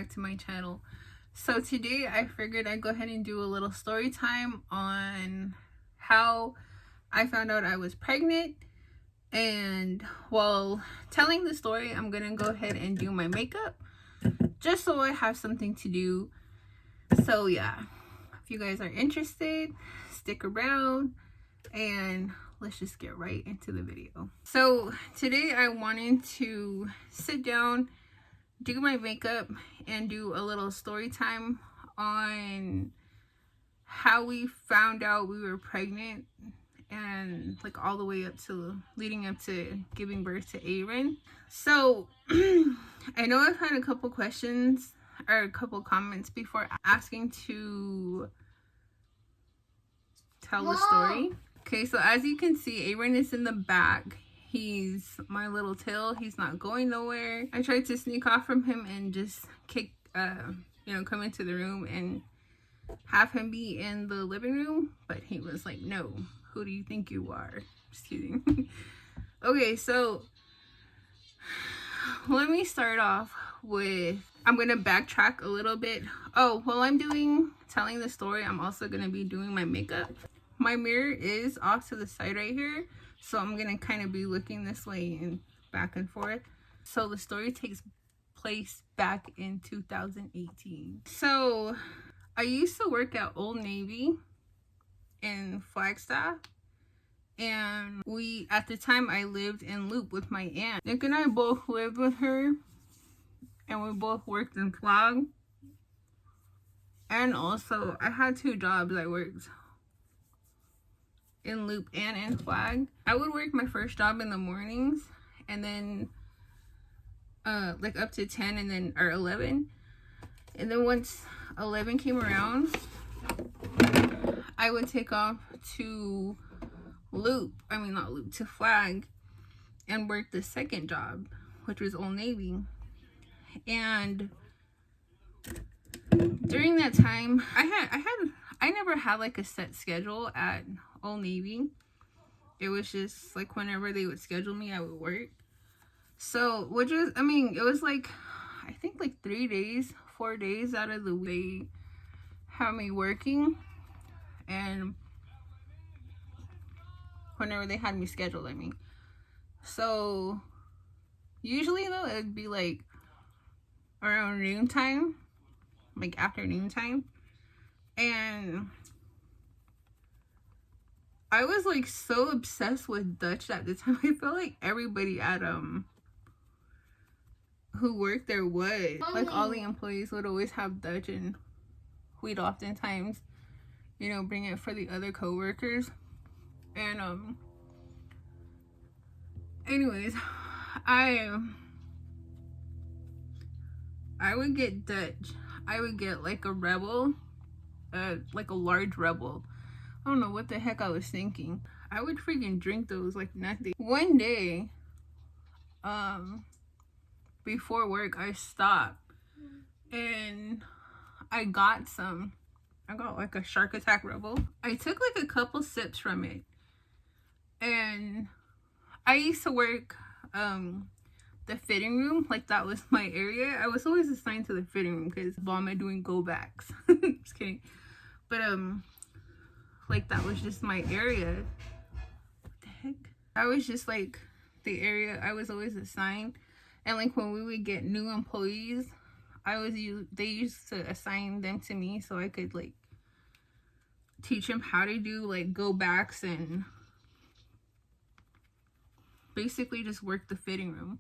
back to my channel. So today I figured I'd go ahead and do a little story time on how I found out I was pregnant. And while telling the story, I'm gonna go ahead and do my makeup just so I have something to do. So yeah, if you guys are interested, stick around and let's just get right into the video. So today I wanted to sit down, do my makeup, and do a little story time on how we found out we were pregnant and like all the way up to leading up to giving birth to Aaron. So I know I've had a couple questions or a couple comments before asking to tell the story. Okay, so as you can see, Aaron is in the back. He's my little tail. He's not going nowhere. I tried to sneak off from him and just come into the room and have him be in the living room, but he was like, no, who do you think you are? Just kidding. Okay, so let me start off with, I'm going to backtrack a little bit. Oh, while I'm telling the story, I'm also going to be doing my makeup. My mirror is off to the side right here, so I'm going to kind of be looking this way and back and forth. So the story takes place back in 2018. So I used to work at Old Navy in Flagstaff, and at the time I lived in Loop with my aunt. Nick and I both lived with her, and we both worked in Flag. And also I had two jobs. I worked in Loop and in Flag. I would work my first job in the mornings, and then like up to 10 and then or 11, and then once 11 came around, I would take off to to Flag and work the second job, which was Old Navy. And during that time, I never had like a set schedule at Old Navy. It was just like whenever they would schedule me, I would work. So, it was like, I think like 4 days out of the week, they have me working. And whenever they had me scheduled, So, usually though, it'd be like around noon time, like afternoon time. And I was like so obsessed with Dutch at the time. I felt like everybody at who worked there would. Like all the employees would always have Dutch, and we'd oftentimes, bring it for the other co-workers. And anyways, I would get Dutch. I would get like a Rebel, like a large Rebel. I don't know what the heck I was thinking. I would freaking drink those like nothing. One day, before work, I stopped and I got like a Shark Attack Rebel. I took like a couple sips from it, and I used to work the fitting room. Like that was my area. I was always assigned to the fitting room because Mama doing go backs. Just kidding. But like that was just my area. What the heck? I was just like the area I was always assigned. And like when we would get new employees, they used to assign them to me so I could like teach them how to do like go backs and basically just work the fitting room.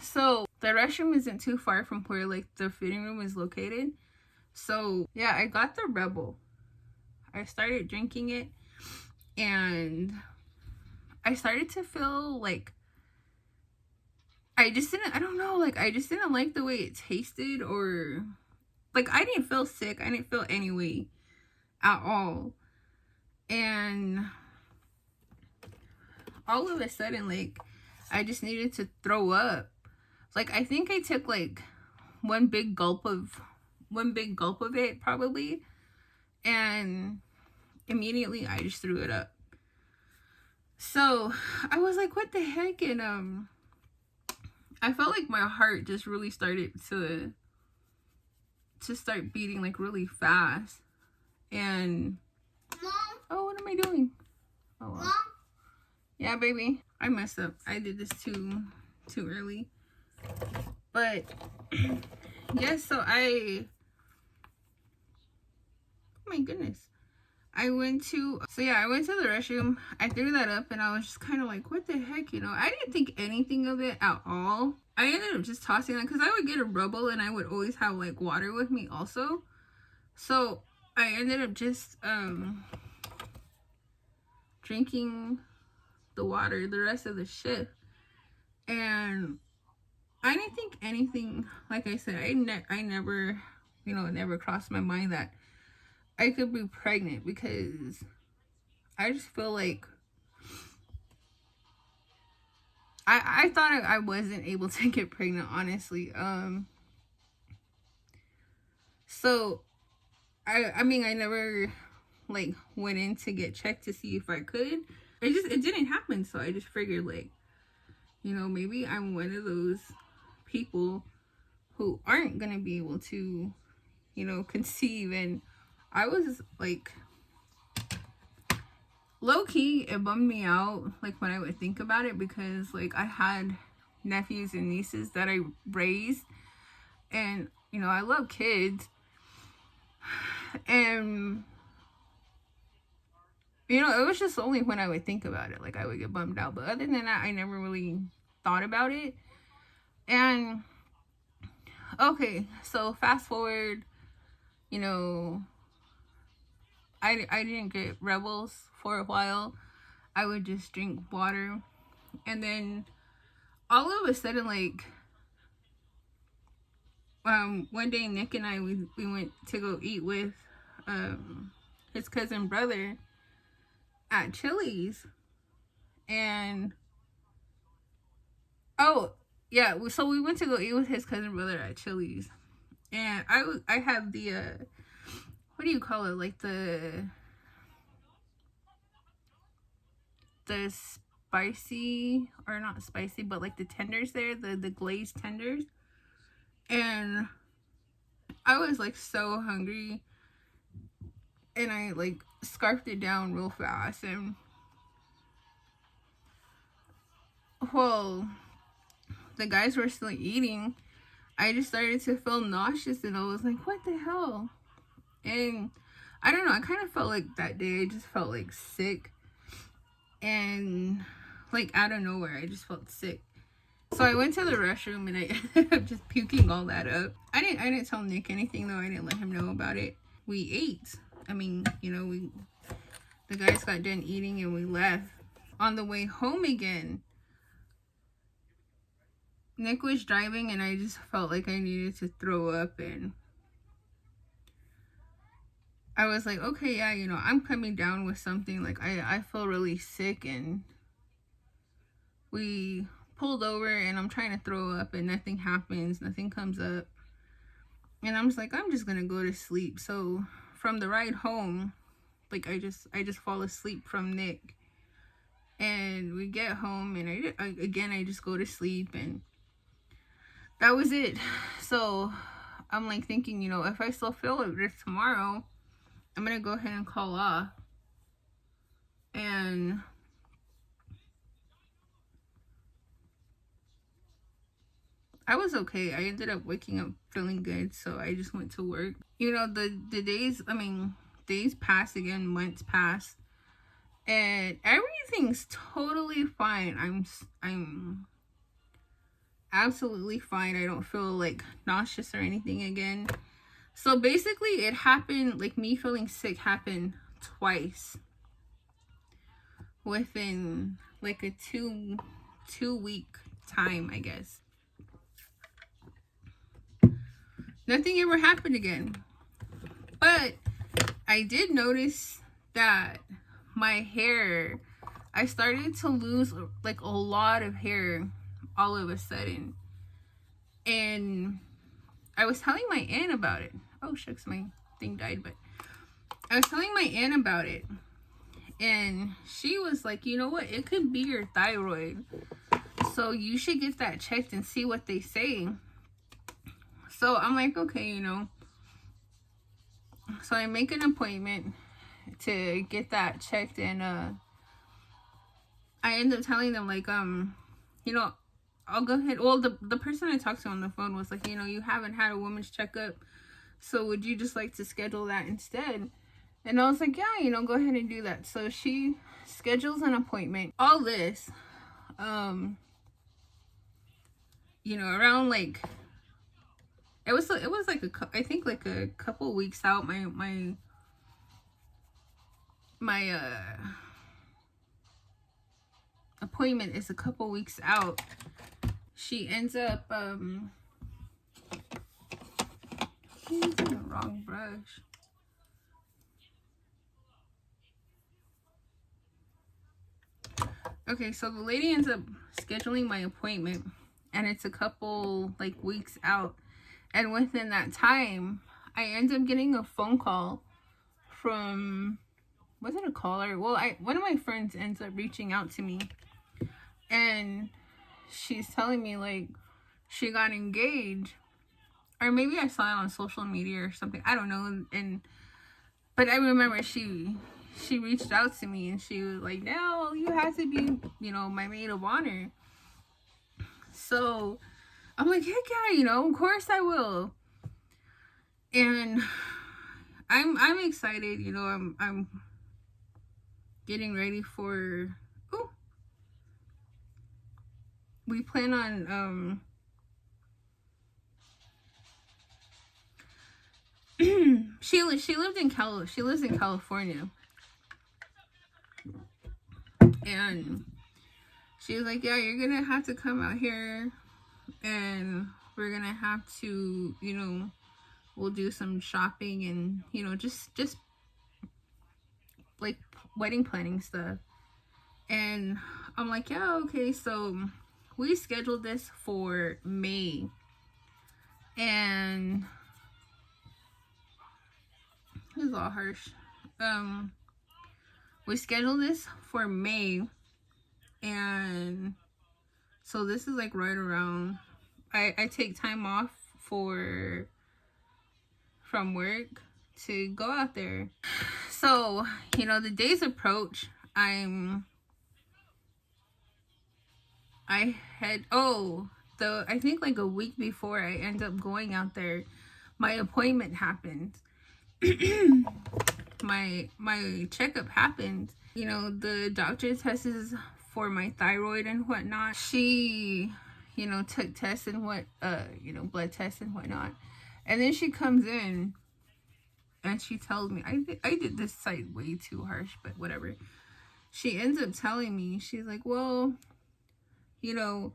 So the restroom isn't too far from where like the fitting room is located. So yeah, I got the Rebel. I started drinking it, and I started to feel like I just didn't like the way it tasted, or like I didn't feel sick. I didn't feel any way at all. And all of a sudden, like, I just needed to throw up. Like, I think I took like one big gulp of it probably, and immediately I just threw it up. So I was like, what the heck? And I felt like my heart just really started to start beating like really fast. And Mom? oh, what am I doing? Oh well. Mom? Yeah, baby, I messed up. I did this too early. But yes, so oh my goodness. I went to the restroom. I threw that up and I was just kind of like, what the heck, you know? I didn't think anything of it at all. I ended up just tossing that because I would get a rubble and I would always have like water with me also. So I ended up just drinking the water the rest of the shift. And I didn't think anything, like I said, I never, you know, it never crossed my mind that I could be pregnant, because I just feel like I thought I wasn't able to get pregnant, honestly. So I mean, I never like went in to get checked to see if I could. It didn't happen. So I just figured, like, you know, maybe I'm one of those people who aren't gonna be able to, you know, conceive. And I was like, low-key, it bummed me out, like, when I would think about it, because like I had nephews and nieces that I raised, and you know, I love kids, and you know, it was just only when I would think about it, like, I would get bummed out. But other than that, I never really thought about it. And okay, so fast forward, you know, I didn't get rebels for a while. I would just drink water, and then all of a sudden, like, one day Nick and I, we went to go eat with his cousin brother at Chili's. And oh yeah, so we went to go eat with his cousin brother at Chili's, and I had the what do you call it, like the spicy, or not spicy, but like the tenders there, the glazed tenders. And I was like so hungry, and I like scarfed it down real fast. And well, the guys were still eating. I just started to feel nauseous, and I was like, what the hell? And I don't know, I kind of felt like that day I just felt like sick, and like out of nowhere I just felt sick. So I went to the restroom and I ended up just puking all that up. I didn't tell Nick anything though. I didn't let him know about it. We ate. I mean, you know, the guys got done eating and we left. On the way home again, Nick was driving and I just felt like I needed to throw up, and I was like, okay, yeah, you know, I'm coming down with something. Like, I feel really sick. And we pulled over and I'm trying to throw up and nothing happens. Nothing comes up. And I'm just like, I'm just going to go to sleep. So from the ride home, like, I just fall asleep from Nick. And we get home and I just go to sleep, and that was it. So I'm like thinking, you know, if I still feel like this tomorrow, I'm gonna go ahead and call off. And I was okay. I ended up waking up feeling good, so I just went to work. You know, the days, I mean, days pass again, months pass, and everything's totally fine. I'm absolutely fine. I don't feel like nauseous or anything again. So basically it happened, like, me feeling sick happened twice within like a two week time, I guess. Nothing ever happened again. But I did notice that my hair, I started to lose like a lot of hair all of a sudden. And I was telling my aunt about it. Oh shucks, my thing died. But I was telling my aunt about it, and she was like, you know what, it could be your thyroid. So you should get that checked and see what they say. So I'm like, okay, you know. So I make an appointment to get that checked, and I end up telling them, like, you know, I'll go ahead. Well, the person I talked to on the phone was like, you know, you haven't had a woman's checkup, so would you just like to schedule that instead? And I was like, yeah, you know, go ahead and do that. So she schedules an appointment. All this, you know, around like, it was like I think like a couple weeks out. My appointment is a couple weeks out. She ends up using the wrong brush. Okay, so the lady ends up scheduling my appointment, and it's a couple like weeks out, and within that time I end up getting a phone call from, was it a caller? Well, one of my friends ends up reaching out to me, and she's telling me like she got engaged, or maybe I saw it on social media or something, I don't know. But I remember she reached out to me, and she was like, no, you have to be, you know, my maid of honor. So I'm like, heck yeah, you know, of course I will. And I'm excited, you know. I'm getting ready for, we plan on she lives in California, and she was like, yeah, you're gonna have to come out here, and we're gonna have to, you know, we'll do some shopping, and, you know, just like wedding planning stuff. And I'm like, yeah, okay. So we scheduled this for May, and this is all harsh. We scheduled this for May, and so this is like right around, I take time off from work to go out there. So, you know, the days approach. I think like a week before I end up going out there, my appointment happened. my checkup happened. You know, the doctor tests for my thyroid and whatnot. She, you know, took tests and you know, blood tests and whatnot. And then she comes in and she tells me, I did this site way too harsh, but whatever. She ends up telling me, she's like, well, you know,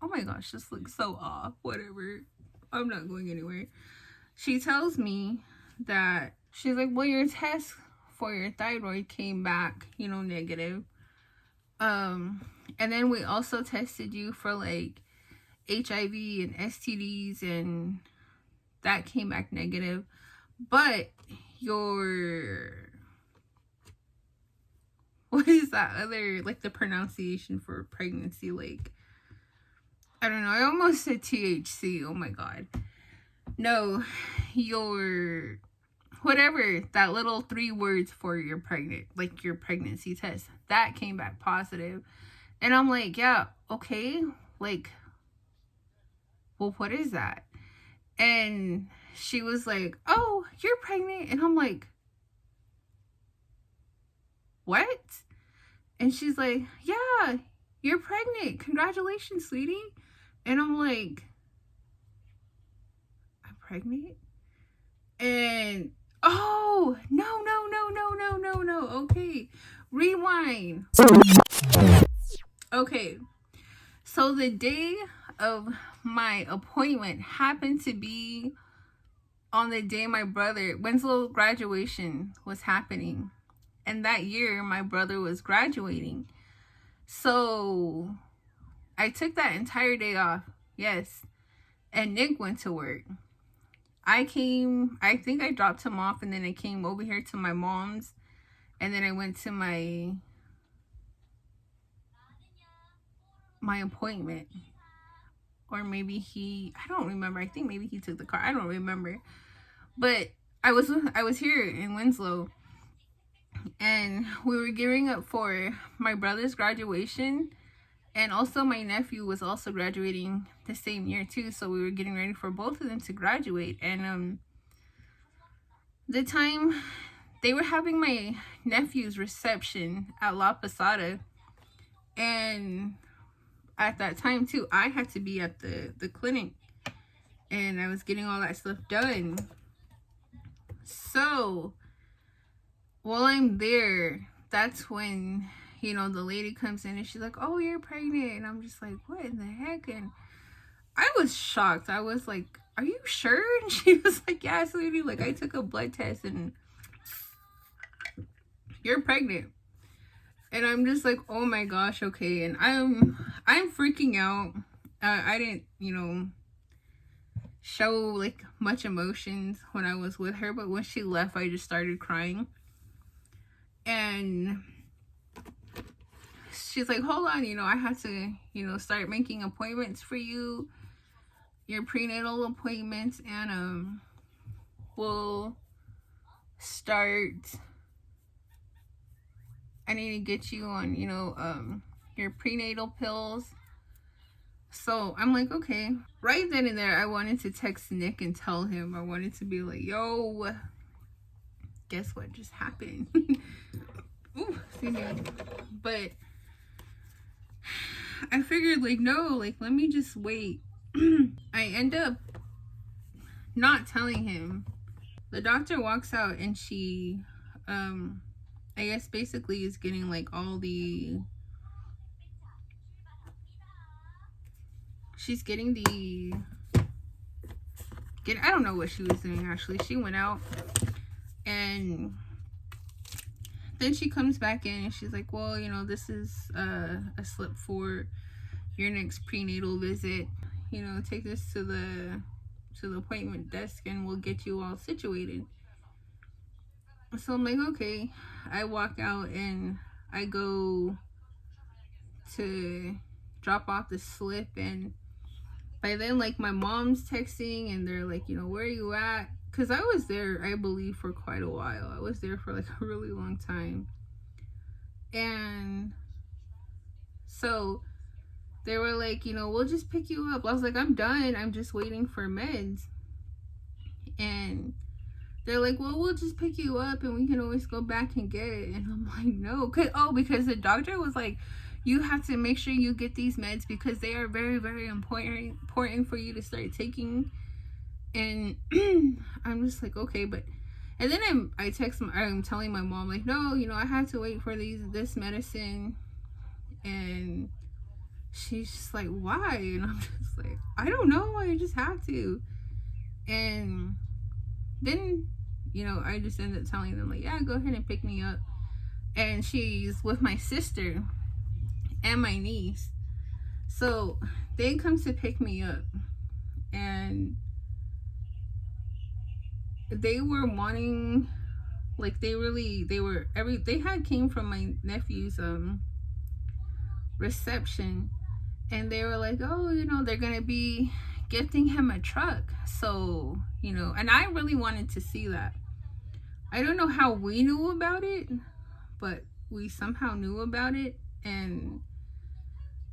oh my gosh, this looks so off, whatever, I'm not going anywhere. She tells me that, she's like, well, your test for your thyroid came back, you know, negative. And then we also tested you for like HIV and STDs, and that came back negative. But what is that other, like, the pronunciation for pregnancy, like, I don't know, I almost said THC, oh my god. No, whatever, that little 3 words for your pregnancy test, that came back positive. And I'm like, yeah, okay, like, well, what is that? And she was like, oh, you're pregnant. And I'm like, what? And she's like, yeah, you're pregnant, congratulations, sweetie. And I'm like, I'm pregnant? And oh, no, okay, rewind. Okay, so the day of my appointment happened to be on the day my brother Winslow's graduation was happening, and that year my brother was graduating. So I took that entire day off, yes, and Nick went to work. I think I dropped him off, and then I came over here to my mom's, and then I went to my my appointment. Or maybe I don't remember. I think maybe he took the car. I don't remember. But I was here in Winslow, and we were gearing up for my brother's graduation, and also my nephew was also graduating the same year too, so we were getting ready for both of them to graduate. And the time they were having my nephew's reception at La Posada, and at that time too, I had to be at the clinic, and I was getting all that stuff done. So while I'm there, that's when, you know, the lady comes in and she's like, "Oh, you're pregnant." And I'm just like, "What in the heck?" And I was shocked. I was like, "Are you sure?" And she was like, "Yeah, sweetie, like I took a blood test and you're pregnant." And I'm just like, "Oh my gosh, okay." And I'm freaking out. I didn't, you know, show like much emotions when I was with her, but when she left, I just started crying. And she's like, "Hold on, you know, I had to, you know, start making appointments for you, your prenatal appointments, and we'll start, I need to get you on, you know, your prenatal pills." So I'm like, okay. Right then and there, I wanted to text Nick and tell him. I wanted to be like, "Yo, guess what just happened?" Ooh, excuse me. But I figured, like, no, like, let me just wait. I end up not telling him. The doctor walks out and she, I guess basically is getting like all the, she's getting the, I don't know what she was doing actually. She went out and then she comes back in and she's like, "Well, you know, this is a slip for your next prenatal visit. You know, take this to the appointment desk and we'll get you all situated." So I'm like, okay. I walk out and I go to drop off the slip, and by then, like, my mom's texting and they're like, you know, "Where are you at?" Because I was there, I believe, for quite a while. I was there for like a really long time. And so they were like, you know, "We'll just pick you up." I was like, "I'm done. I'm just waiting for meds." And they're like, "Well, we'll just pick you up and we can always go back and get it." And I'm like, "No." Because the doctor was like, "You have to make sure you get these meds because they are very, very important for you to start taking." And I'm just like, okay. But and then I'm telling my mom, like, "No, you know, I had to wait for this medicine." And she's just like, "Why?" And I'm just like, "I don't know, I just have to." And then, you know, I just ended up telling them, like, "Yeah, go ahead and pick me up." And she's with my sister and my niece. So they come to pick me up, and they were wanting, like, they had came from my nephew's reception, and they were like, "Oh, you know, they're gonna be gifting him a truck." So, you know, and I really wanted to see that. I don't know how we knew about it, but we somehow knew about it. And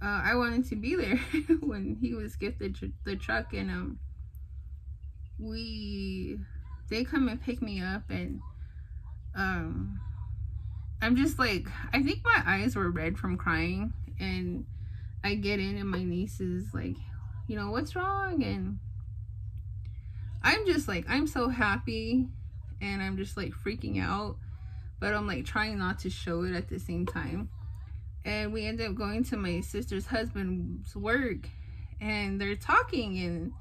I wanted to be there when he was gifted the truck. And they come and pick me up, and I'm just like, I think my eyes were red from crying. And I get in, and my niece is like, you know, "What's wrong?" And I'm just like, I'm so happy, and I'm just like freaking out, but I'm like trying not to show it at the same time. And we end up going to my sister's husband's work, and they're talking, and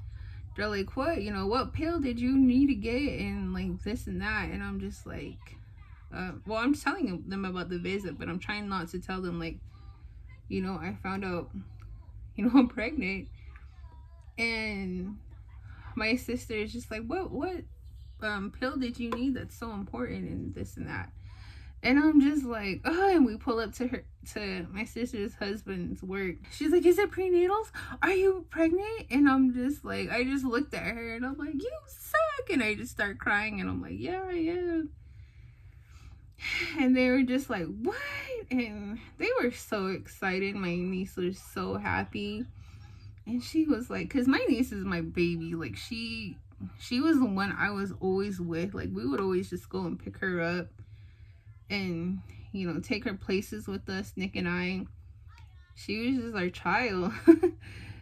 they're like, "What, you know, what pill did you need to get?" And like this and that. And I'm just like, well, I'm telling them about the visit, but I'm trying not to tell them, like, you know, I found out, you know, I'm pregnant. And my sister is just like, what pill did you need that's so important, and this and that. And I'm just like, oh, and we pull up to my sister's husband's work. She's like, is it prenatals? Are you pregnant? And I'm just like, I just looked at her and I'm like, you suck. And I just start crying and I'm like, yeah, I am. And they were just like, what? And they were so excited. My niece was so happy. And she was like, because my niece is my baby. Like, she was the one I was always with. Like, we would always just go and pick her up and, you know, take her places with us, Nick and I. She was just our child.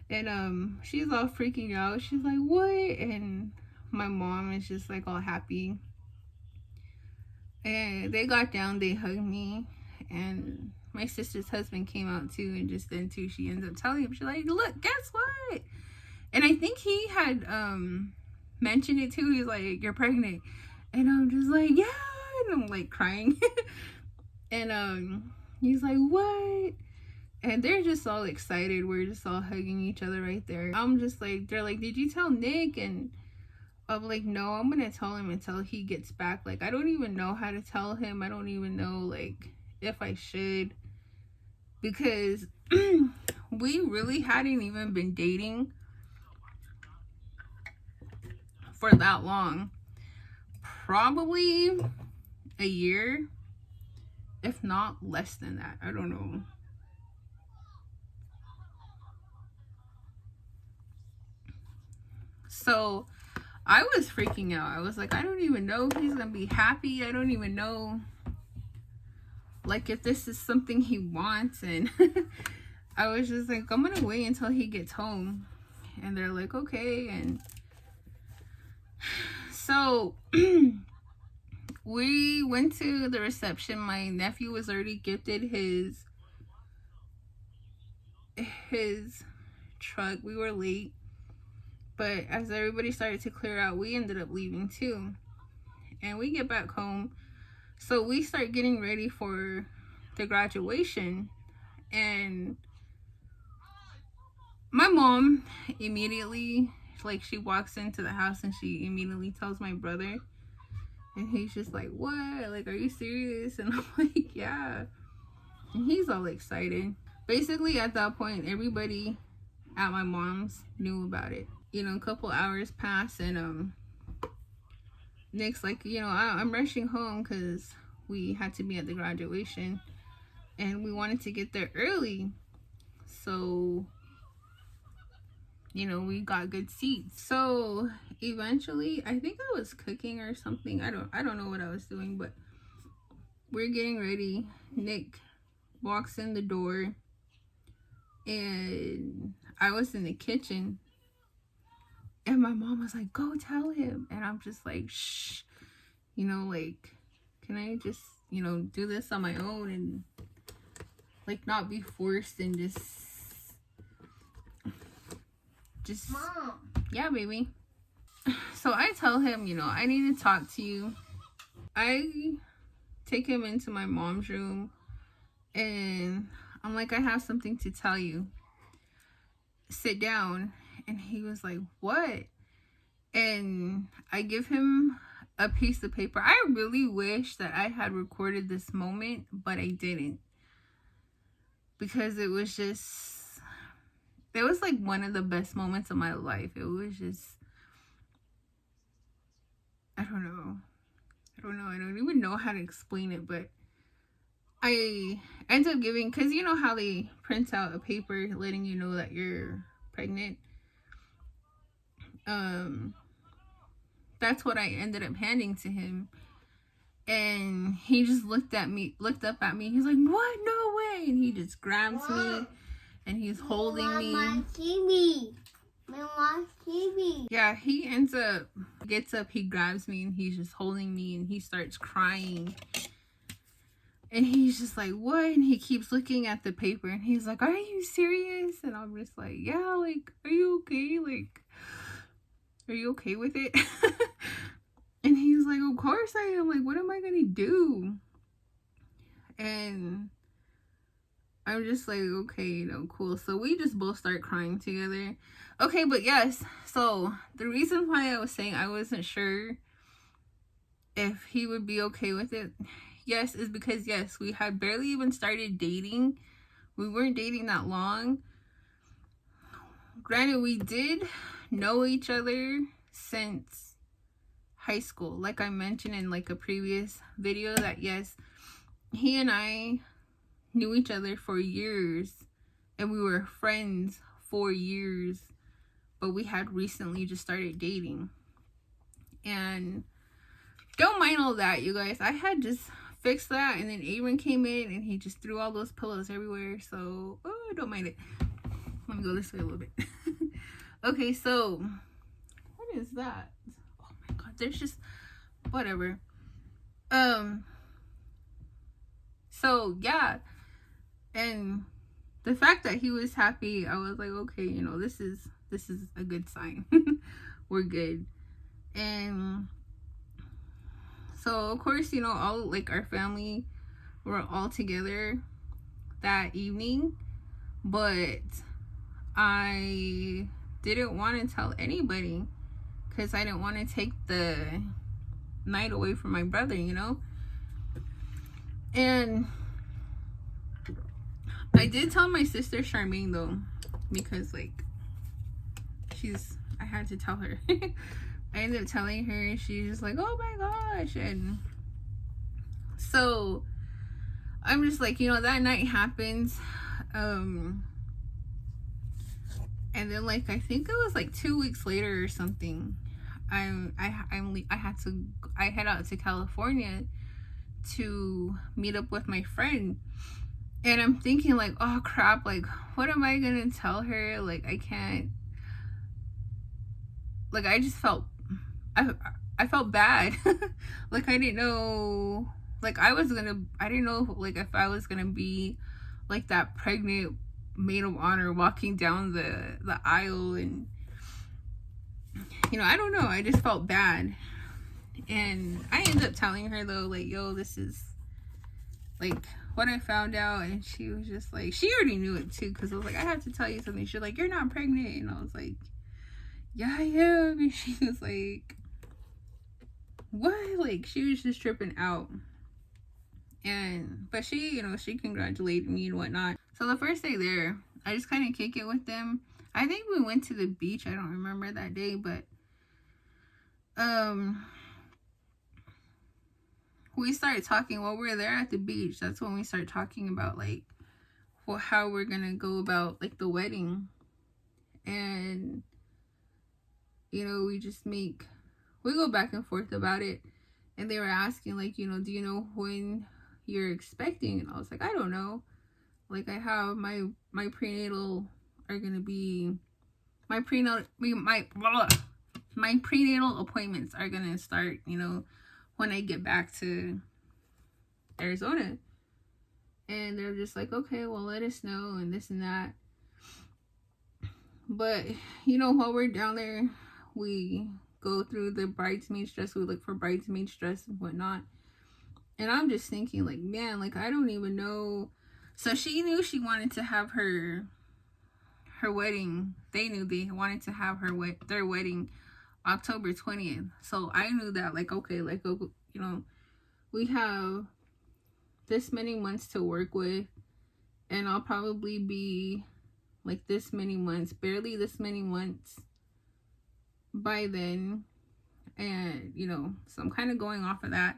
And she's all freaking out. She's like, what? And my mom is just like all happy. And they got down, they hugged me, and my sister's husband came out too. And just then too, she ends up telling him, she's like, look, guess what? And I think he had mentioned it too. He's like, you're pregnant. And I'm just like, yeah. And I'm like crying. And he's like, what? And they're just all excited. We're just all hugging each other right there. I'm just like, they're like, did you tell Nick? And I'm like, no, I'm gonna tell him until he gets back. Like, I don't even know how to tell him. I don't even know, like, if I should. Because we really hadn't even been dating for that long. Probably a year, if not less than that. I don't know. So I was freaking out. I was like, I don't even know if he's gonna be happy. I don't even know, like, if this is something he wants. And I was just like, I'm gonna wait until he gets home. And they're like, okay. And so we went to the reception. My nephew was already gifted his truck. We were late, but as everybody started to clear out, we ended up leaving too. And we get back home, so we start getting ready for the graduation. And my mom immediately, like, she walks into the house and she immediately tells my brother. And he's just like, what? Like, are you serious? And I'm like, yeah. And he's all excited. Basically, at that point, everybody at my mom's knew about it. You know, a couple hours pass, and Nick's like, you know, I'm rushing home because we had to be at the graduation. And we wanted to get there early. So, you know, we got good seats. So eventually, I think I was cooking or something. I don't know what I was doing, but we're getting ready. Nick walks in the door, and I was in the kitchen, and my mom was like, go tell him. And I'm just like, shh, you know, like, can I just, you know, do this on my own and, like, not be forced and just Mom. Yeah, baby. So I tell him, you know, I need to talk to you. I take him into my mom's room, and I'm like, I have something to tell you. Sit down. And he was like, what? And I give him a piece of paper. I really wish that I had recorded this moment, but I didn't. Because it was like one of the best moments of my life. It was just, I don't know. I don't even know how to explain it, but I end up giving, because you know how they print out a paper letting you know that you're pregnant. That's what I ended up handing to him. And he just looked up at me. He's like, what? No way. And he just grabs me. And he's holding me. Yeah, he gets up, he grabs me, and he's just holding me, and he starts crying. And he's just like, what? And he keeps looking at the paper, and he's like, are you serious? And I'm just like, yeah, like, are you okay? Like, are you okay with it? And he's like, of course I am. Like, what am I gonna do? And I'm just like, okay, you know, cool. So we just both start crying together. Okay, but yes, so the reason why I was saying I wasn't sure if he would be okay with it, yes, is because, yes, we had barely even started dating. We weren't dating that long. Granted, we did know each other since high school. Like I mentioned in like a previous video, that yes, he and I knew each other for years and we were friends for years, but we had recently just started dating. And don't mind all that, you guys. I had just fixed that, and then Aaron came in and he just threw all those pillows everywhere. So, oh, don't mind it. Let me go this way a little bit. Okay, so what is that? Oh my god, there's just whatever. So yeah, and the fact that he was happy, I was like, okay, you know, this is a good sign. We're good. And so of course, you know, all like our family were all together that evening, but I didn't want to tell anybody because I didn't want to take the night away from my brother, you know. And I did tell my sister Charmaine though, because like I had to tell her. I ended up telling her, she's just like, oh my gosh. And so I'm just like, you know, that night happens. And then like I think it was like 2 weeks later or something, I head out to California to meet up with my friend. And I'm thinking like, oh crap, like what am I gonna tell her? Like I can't, like I just felt I felt bad. Like I didn't know, like I didn't know like if I was gonna be like that pregnant maid of honor walking down the aisle. And you know, I don't know, I just felt bad. And I ended up telling her though, like, yo, this is like what I found out. And she was just like, she already knew it too, because I was like, I have to tell you something. She's like, you're not pregnant. And I was like, yeah, I am. And she was like, what? Like she was just tripping out. And but she, you know, she congratulated me and whatnot. So the first day there, I just kind of kick it with them. I think we went to the beach. I don't remember that day, but we started talking while we were there at the beach. That's when we started talking about like how we're gonna go about like the wedding. And you know, we go back and forth about it. And they were asking like, you know, do you know when you're expecting? And I was like, I don't know. Like I have my prenatal are gonna be my prenatal appointments are gonna start, you know, when I get back to Arizona. And they're just like, okay, well, let us know and this and that. But you know, while we're down there, we go through the bridesmaid's dress. We look for bridesmaid's dress and whatnot. And I'm just thinking like, man, like I don't even know. So she knew she wanted to have her wedding. They knew they wanted to have their wedding October 20th. So I knew that like, okay, like, you know, we have this many months to work with, and I'll probably be like this many months, barely this many months by then. And you know, so I'm kind of going off of that.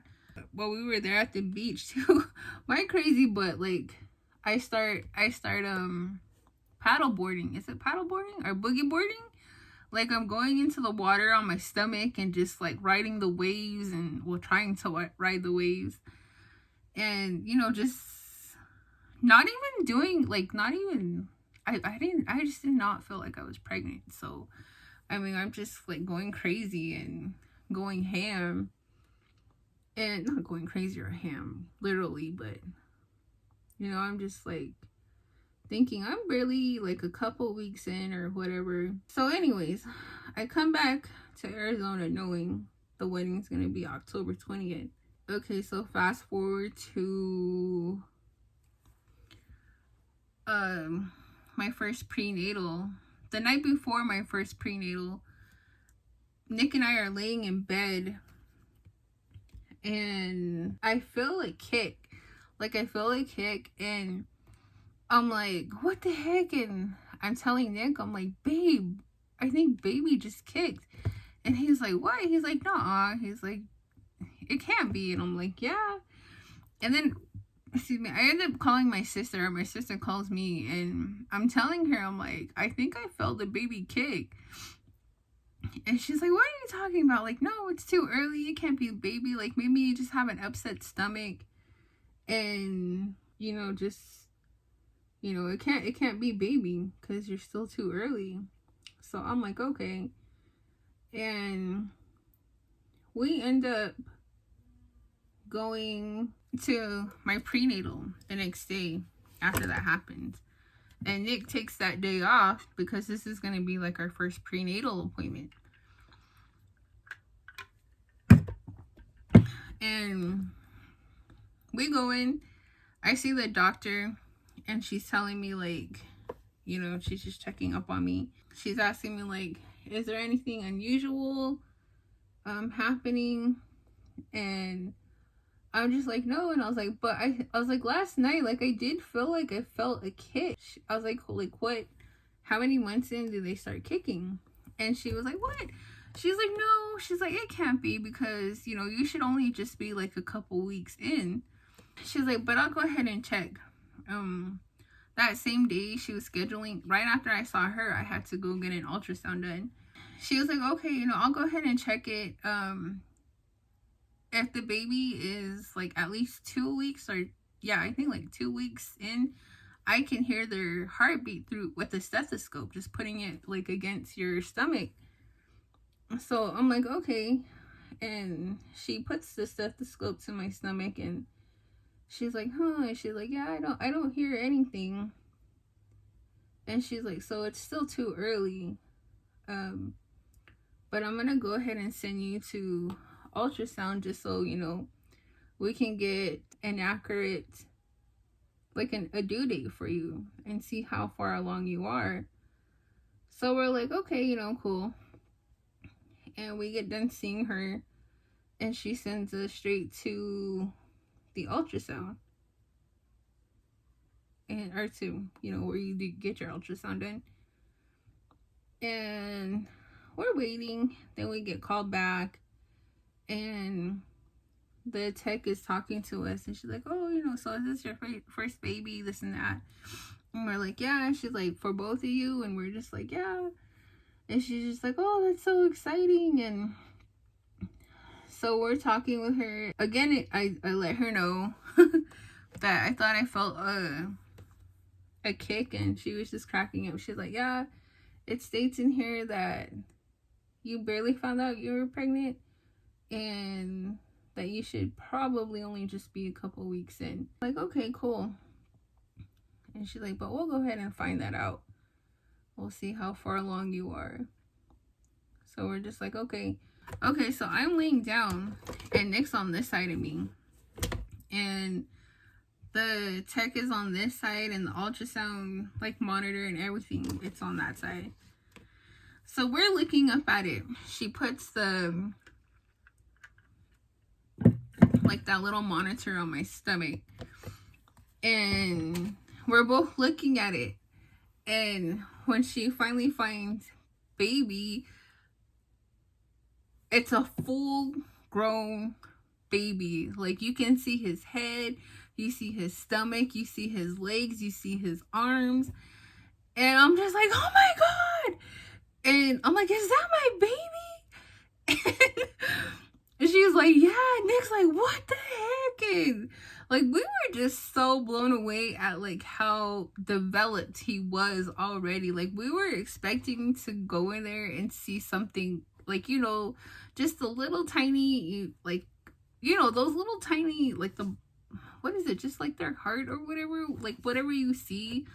Well, we were there at the beach too. My crazy butt, like I start paddle boarding. Is it paddle boarding or boogie boarding? Like I'm going into the water on my stomach and just like riding the waves, and trying to ride the waves. And you know, just not even doing like, not even, I just did not feel like I was pregnant. So I mean, I'm just like going crazy and going ham. And not going crazy or ham literally, but you know, I'm just like thinking I'm barely like a couple weeks in or whatever. So anyways, I come back to Arizona knowing the wedding's gonna be October 20th. Okay, so fast forward to my first prenatal. The night before my first prenatal, Nick and I are laying in bed, and I feel a kick. Like, I feel a kick, and I'm like, what the heck? And I'm telling Nick, I'm like, babe, I think baby just kicked. And he's like, what? He's like, nah. He's like, it can't be. And I'm like, yeah. And then, excuse me, I ended up calling my sister. My sister calls me, and I'm telling her, I'm like, I think I felt the baby kick. And she's like, what are you talking about? Like, no, it's too early. It can't be a baby. Like, maybe you just have an upset stomach. And, just, it can't be baby because you're still too early. So I'm like, okay. And we end up going to my prenatal the next day after that happens. And Nick takes that day off because this is going to be like our first prenatal appointment. And we go in, I see the doctor, and she's telling me, like, she's just checking up on me. She's asking me, like, is there anything unusual happening? And I'm just like, no. And I was like, but I was like, last night, like, I did feel like I felt a kick. I was like, what? How many months in do they start kicking? And she was like, what? She's like, no. She's like, it can't be because, you should only just be like a couple weeks in. She's like, but I'll go ahead and check. That same day she was scheduling, right after I saw her, I had to go get an ultrasound done. She was like, okay, I'll go ahead and check it. If the baby is like at least 2 weeks, or I think like 2 weeks in, I can hear their heartbeat through with a stethoscope, just putting it like against your stomach. So I'm like, okay. And she puts the stethoscope to my stomach, and she's like, huh? And she's like, yeah, I don't hear anything. And she's like, so it's still too early. But I'm gonna go ahead and send you to ultrasound just so we can get an accurate, like, a due date for you and see how far along you are. So we're like, okay, cool. And we get done seeing her, and she sends us straight to the ultrasound, or to where you get your ultrasound done. And we're waiting. Then we get called back, and the tech is talking to us, and she's like, oh, so is this your first baby, this and that? And we're like, yeah. And she's like, for both of you? And we're just like, yeah. And she's just like, oh, that's so exciting. And so we're talking with her again. I let her know that I thought I felt a kick, and she was just cracking up. She's like, yeah, it states in here that you barely found out you were pregnant, and that you should probably only just be a couple weeks in. Like, okay, cool. And she's like, but we'll go ahead and find that out. We'll see how far along you are. So we're just like, okay. Okay, so I'm laying down, and Nick's on this side of me, and the tech is on this side, and the ultrasound like monitor and everything, it's on that side. So we're looking up at it. She puts the like that little monitor on my stomach, and we're both looking at it. And when she finally finds baby, it's a full grown baby. Like, you can see his head, you see his stomach, you see his legs, you see his arms. And I'm just like, oh my God. And I'm like, is that my baby? And she was like, yeah. Nick's like, what the heck? And like, we were just so blown away at like how developed he was already. Like, we were expecting to go in there and see something like, just a little tiny, like, those little tiny, like what is it? Just like their heart or whatever, like whatever you see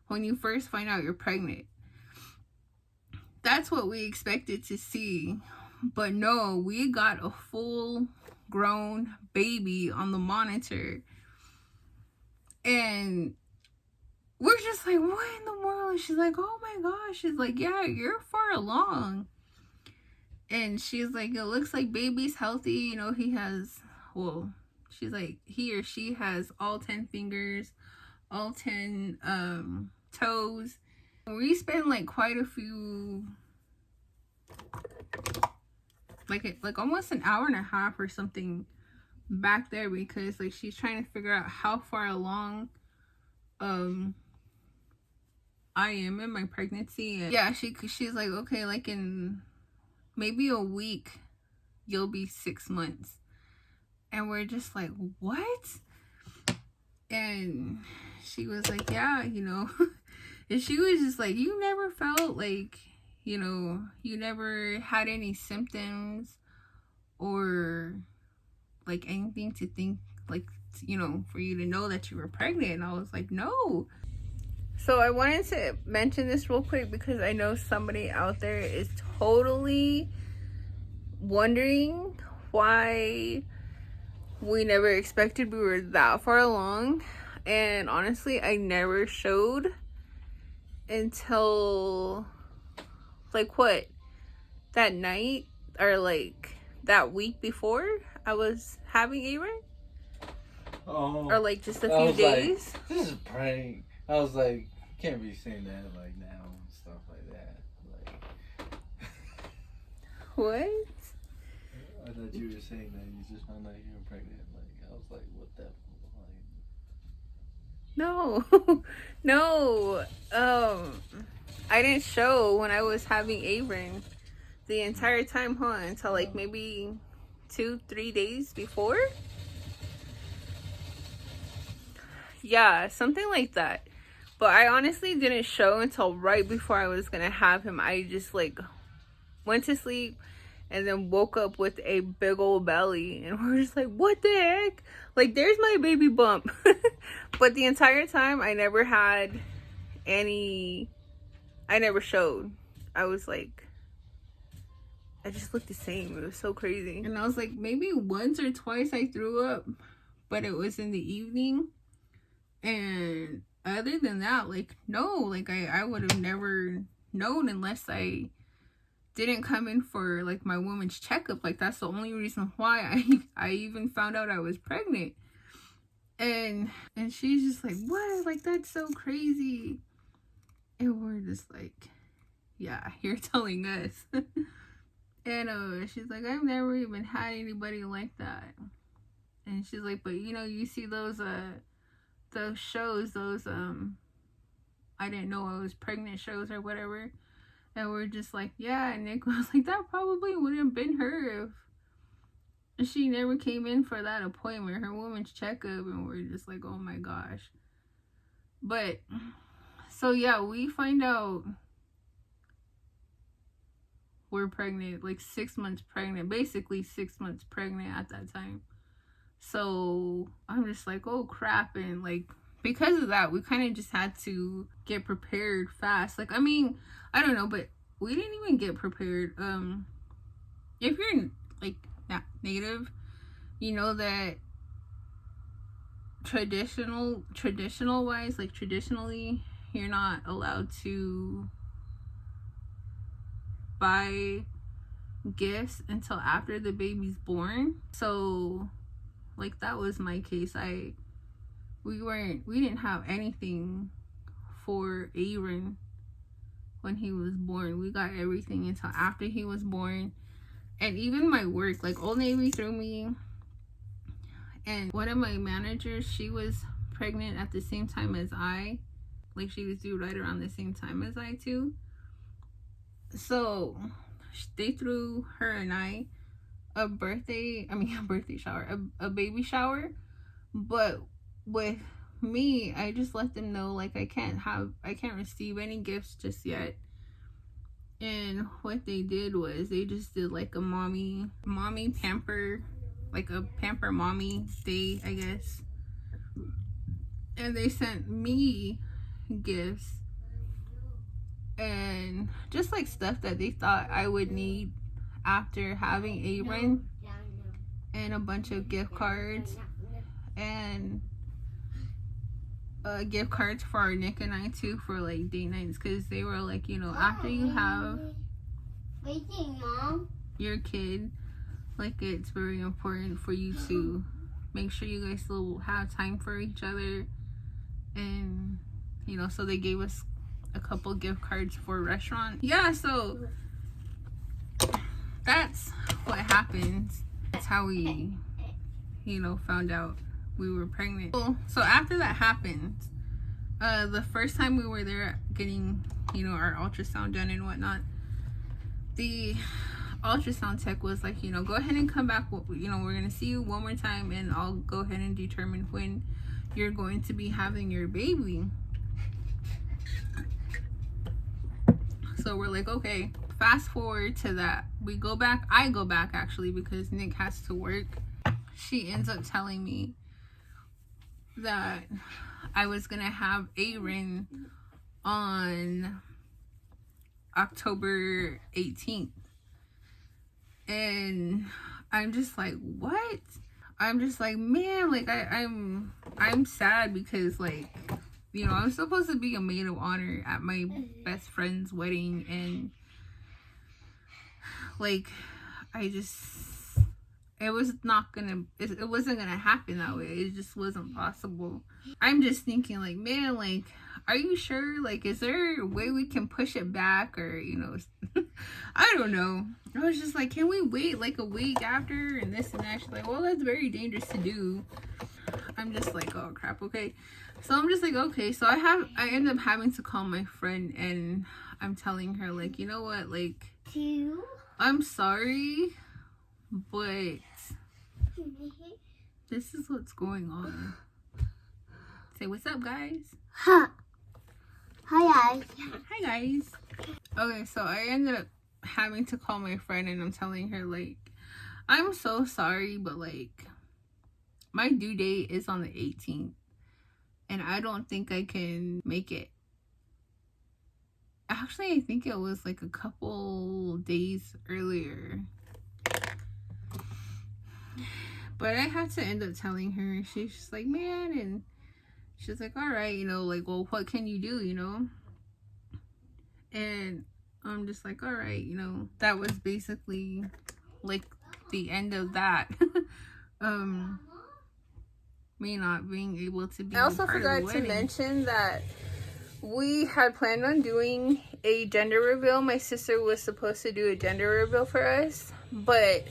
when you first find out you're pregnant. That's what we expected to see. But no, we got a full grown baby on the monitor. And we're just like, what in the world? And she's like, oh my gosh. She's like, yeah, you're far along. And she's like, it looks like baby's healthy. He has well, she's like, he or she has all 10 fingers, all 10 toes. We spent like quite a few, like almost an hour and a half or something back there, because like she's trying to figure out how far along I am in my pregnancy. And yeah, she's like, okay, like in maybe a week you'll be 6 months. And we're just like, what? And she was like, yeah, you know. And she was just like, you never felt like, you know, you never had any symptoms or like anything to think, like, you know, for you to know that you were pregnant. And I was like, no. So I wanted to mention this real quick because I know somebody out there is totally wondering why we never expected we were that far along. And honestly, I never showed until like what, that night or like that week before I was having Aaron. Oh, or like just a few days. Like, this is a prank. I was like, can't be saying that like now and stuff like that. Like, what? I thought you were saying that you just found out you were pregnant. Like, I was like, what the? Like... No, no. I didn't show when I was having Aaron the entire time, huh? Until like maybe 2-3 days before. Yeah, something like that. But I honestly didn't show until right before I was gonna have him. I just like went to sleep and then woke up with a big old belly, and we're just like, what the heck? Like, there's my baby bump. But the entire time I never had any, I never showed. I was like, I just looked the same. It was so crazy. And I was like, maybe once or twice I threw up, but it was in the evening. And other than that, like, no, like I would have never known unless I didn't come in for like my woman's checkup. Like, that's the only reason why I even found out I was pregnant. And she's just like, what? Like, that's so crazy. And we're just like, yeah, you're telling us. And she's like, I've never even had anybody like that. And she's like, but you know, you see those shows, those I didn't know I was pregnant shows or whatever. And we're just like, yeah. And Nick was like, that probably wouldn't have been her if she never came in for that appointment, her woman's checkup. And we're just like, oh my gosh. But so yeah, we find out we're pregnant, like 6 months pregnant, basically 6 months pregnant at that time. So I'm just like, oh crap. And like, because of that, we kind of just had to get prepared fast. Like, I mean, I don't know, but we didn't even get prepared. If you're like not native, you know that traditional wise, like traditionally, you're not allowed to buy gifts until after the baby's born. So like, that was my case. We didn't have anything for Aaron when he was born. We got everything until after he was born. And even my work, like Old Navy threw me, and one of my managers, she was pregnant at the same time as I. Like, she was due right around the same time as I too. So they threw her and I a baby shower. But with me, I just let them know, like, I can't receive any gifts just yet. And what they did was they just did like a mommy pamper, like a pamper mommy day, I guess. And they sent me gifts and just like stuff that they thought I would need after having Aaron, and a bunch of gift cards and gift cards for Nick and I too, for like date nights, because they were like, you know, after you have your kid, like it's very important for you to make sure you guys still have time for each other. And you know, so they gave us a couple gift cards for a restaurant. Yeah, so that's what happened. That's how we, you know, found out we were pregnant. So after that happened, the first time we were there getting, you know, our ultrasound done and whatnot, the ultrasound tech was like, you know, go ahead and come back, you know, we're gonna see you one more time and I'll go ahead and determine when you're going to be having your baby. So we're like, okay. Fast forward to that, we go back, I go back actually because Nick has to work. She ends up telling me that I was gonna have Aaron on October 18th. And I'm just like, what? I'm just like, man, like I'm sad because, like, you know, I'm supposed to be a maid of honor at my best friend's wedding, and like it was not gonna, it wasn't gonna happen that way. It just wasn't possible. I'm just thinking like, man, like, are you sure? Like, is there a way we can push it back, or, you know, I don't know. I was just like, can we wait like a week after and this and that? She's like, well, that's very dangerous to do. I'm just like, oh crap, okay. So I'm just like, okay. So I end up having to call my friend, and I'm telling her like, you know what, like, I'm sorry, but this is what's going on. Say what's up, guys. Hi guys. Hi guys. Okay, so I ended up having to call my friend, and I'm telling her like, I'm so sorry, but like, my due date is on the 18th and I don't think I can make it. Actually, I think it was like a couple days earlier, but I had to end up telling her. She's just like, man, and she's like, all right, you know, like, well, what can you do, you know? And I'm just like, all right, you know. That was basically like the end of that. Me not being able to be. I also forgot to mention that we had planned on doing a gender reveal. My sister was supposed to do a gender reveal for us, but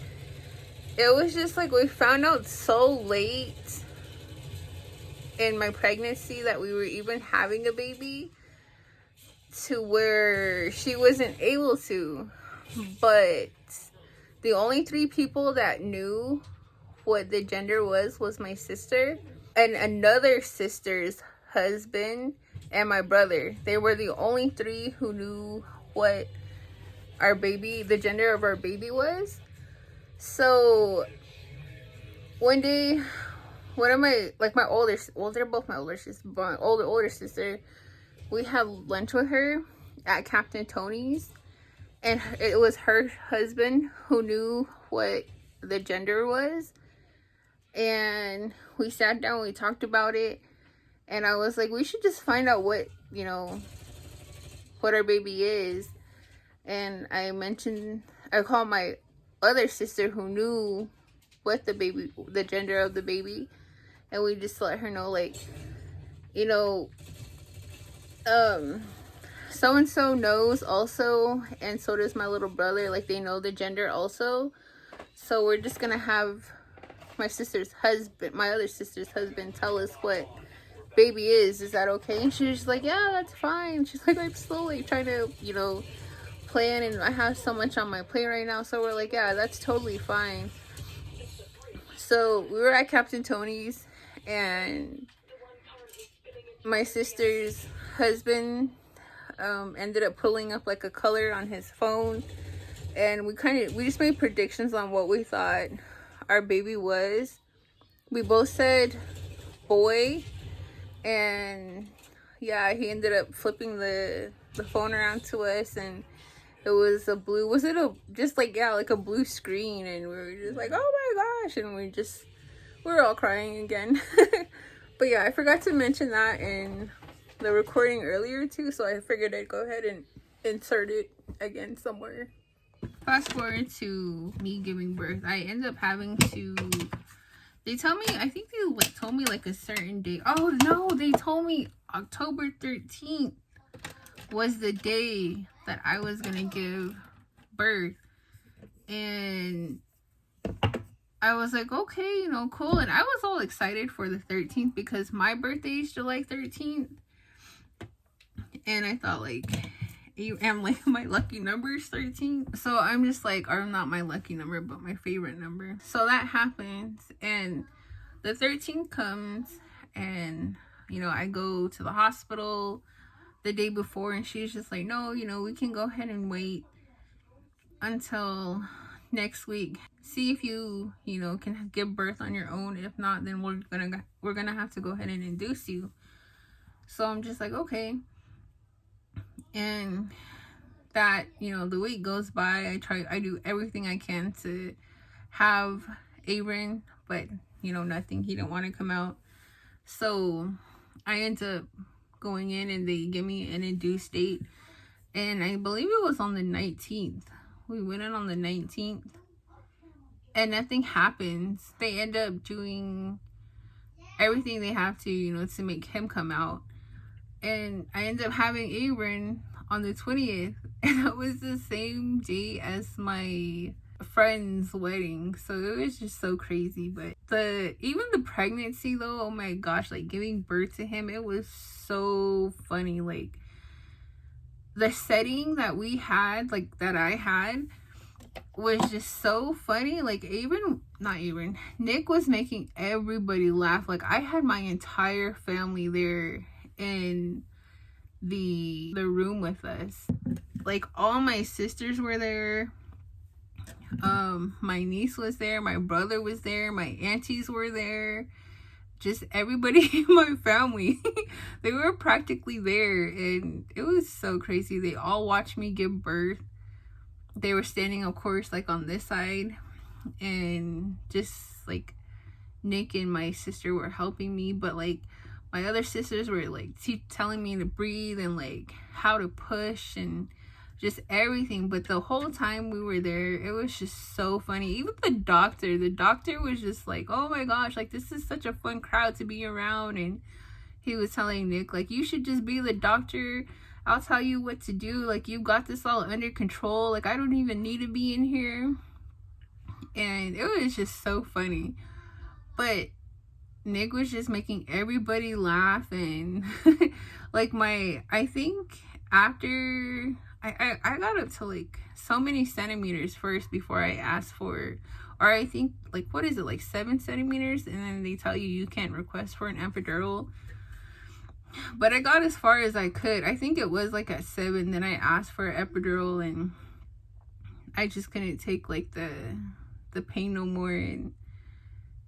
it was just like, we found out so late in my pregnancy that we were even having a baby, to where she wasn't able to. But the only 3 people that knew what the gender was my sister and another sister's husband and my brother. They were the only 3 who knew what our baby, the gender of our baby was. So one day, one of my, like, my older, well, they're both my older sisters, but my older sister, we had lunch with her at Captain Tony's, and it was her husband who knew what the gender was. And we sat down, we talked about it, and I was like, we should just find out what, you know, what our baby is. And I called my other sister who knew what the gender of the baby, and we just let her know, like, you know, so and so knows also, and so does my little brother, like, they know the gender also. So we're just gonna have my sister's husband, my other sister's husband, tell us what baby is that okay? And she was like, yeah, that's fine. She's like, I'm still like trying to, you know, plan, and I have so much on my plate right now. So we're like, yeah, that's totally fine. So we were at Captain Tony's, and my sister's husband ended up pulling up like a color on his phone, and we just made predictions on what we thought our baby was. We both said boy, and yeah, he ended up flipping the phone around to us, and it was a blue, was it a, just like, yeah, like a blue screen, and we were just like, oh my gosh, and we were all crying again. But yeah, I forgot to mention that in the recording earlier too, so I figured I'd go ahead and insert it again somewhere. fast forward to me giving birth. I end up having to, they tell me, I think they like told me like a certain day. Oh no, they told me October 13th was the day that I was gonna give birth. And I was like, okay, you know, cool. And I was all excited for the 13th because my birthday is July 13th. And I thought like, and like my lucky number is 13. So I'm just like, or not my lucky number, but my favorite number. So that happens. And the 13th comes and, you know, I go to the hospital the day before and she's just like, no, you know, we can go ahead and wait until next week. See if you know, can give birth on your own. If not, then we're gonna have to go ahead and induce you. So I'm just like, okay. And that, you know, the week goes by. I do everything I can to have Aaron, but you know, nothing. He didn't want to come out. So I end up going in and they give me an induced date. And I believe it was on the 19th. We went in on the 19th. And nothing happens. They end up doing everything they have to, you know, to make him come out. And I end up having Aaron on the 20th. And that was the same day as my friend's wedding. So it was just so crazy. But even the pregnancy though, oh my gosh, like giving birth to him, it was so funny. Like the setting that we had, like that I had, was just so funny. Like Nick was making everybody laugh. Like I had my entire family there in the room with us. Like all my sisters were there. My niece was there, my brother was there, my aunties were there, just everybody in my family. They were practically there and it was so crazy. They all watched me give birth. They were standing, of course, like on this side, and just like Nick and my sister were helping me, but like my other sisters were like telling me to breathe and like how to push and just everything. But the whole time we were there, it was just so funny. Even the doctor was just like, oh my gosh, like this is such a fun crowd to be around. And he was telling Nick, like, you should just be the doctor. I'll tell you what to do. Like, you've got this all under control. Like, I don't even need to be in here. And it was just so funny. But Nick was just making everybody laugh. And like I think after I got up to like so many centimeters first before I asked for, or I think like, what is it, like 7 centimeters? And then they tell you can't request for an epidural. But I got as far as I could. I think it was like at 7. Then I asked for an epidural and I just couldn't take like the pain no more. And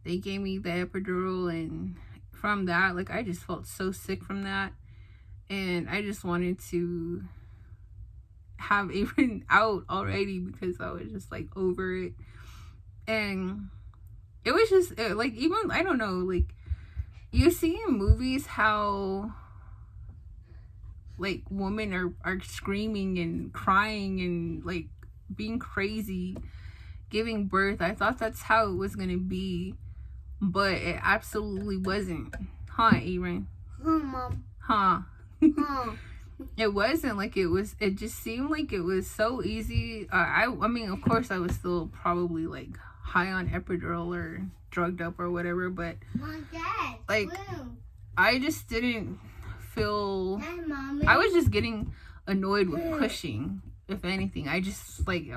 they gave me the epidural. And from that, like I just felt so sick from that. And I just wanted to have Aaron out already because I was just like over it. And it was just like, even, I don't know, like you see in movies how like women are screaming and crying and like being crazy giving birth. I thought that's how it was gonna be, but it absolutely wasn't. Huh, Aaron? Mom. Huh? Huh. It wasn't. Like it just seemed like it was so easy. I mean, of course I was still probably like high on epidural or drugged up or whatever, but like I just didn't feel, I was just getting annoyed with pushing. If anything, I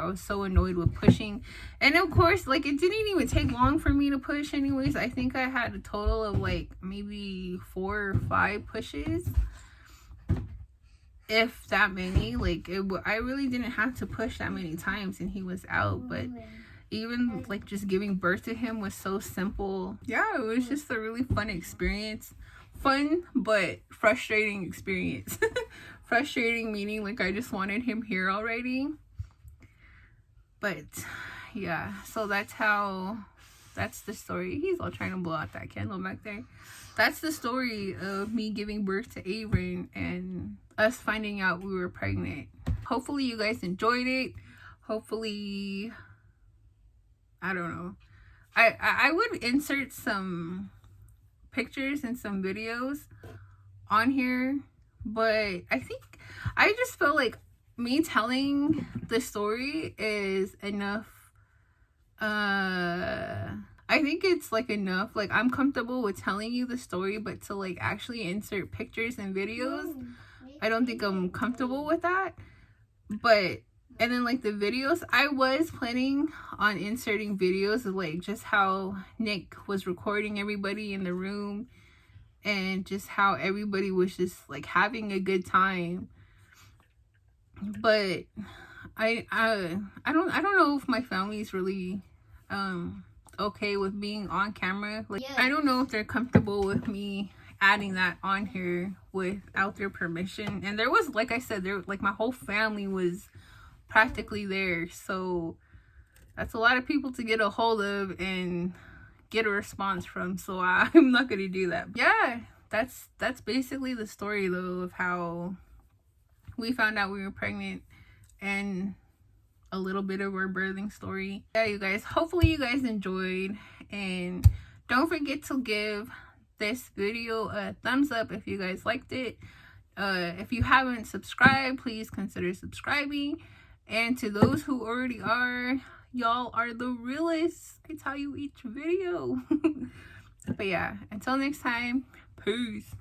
was so annoyed with pushing. And of course, like it didn't even take long for me to push anyways. I think I had a total of like maybe 4 or 5 pushes, if that many. Like I really didn't have to push that many times and he was out. But even like just giving birth to him was so simple. Yeah, it was just a really fun experience. Fun but frustrating experience. Frustrating meaning like I just wanted him here already. But yeah, so that's the story. He's all trying to blow out that candle back there. That's the story of me giving birth to Aaron and us finding out we were pregnant. Hopefully you guys enjoyed it. hopefully, I don't know. I would insert some pictures and some videos on here, but I just feel like me telling the story is enough. I think it's like enough. Like, I'm comfortable with telling you the story, but to like actually insert pictures and videos, I don't think I'm comfortable with that. But and then like the videos, I was planning on inserting videos of like just how Nick was recording everybody in the room and just how everybody was just like having a good time. But I don't know if my family's really okay with being on camera. Like, I don't know if they're comfortable with me adding that on here without their permission. And there was, like I said, there, like, my whole family was practically there, so that's a lot of people to get a hold of and get a response from, so I'm not gonna do that. Yeah, that's basically the story though of how we found out we were pregnant and a little bit of our birthing story. Yeah, you guys, hopefully you guys enjoyed, and don't forget to give this video a thumbs up if you guys liked it. If you haven't subscribed, please consider subscribing. And to those who already are, y'all are the realest. I tell you each video. But yeah, until next time, peace.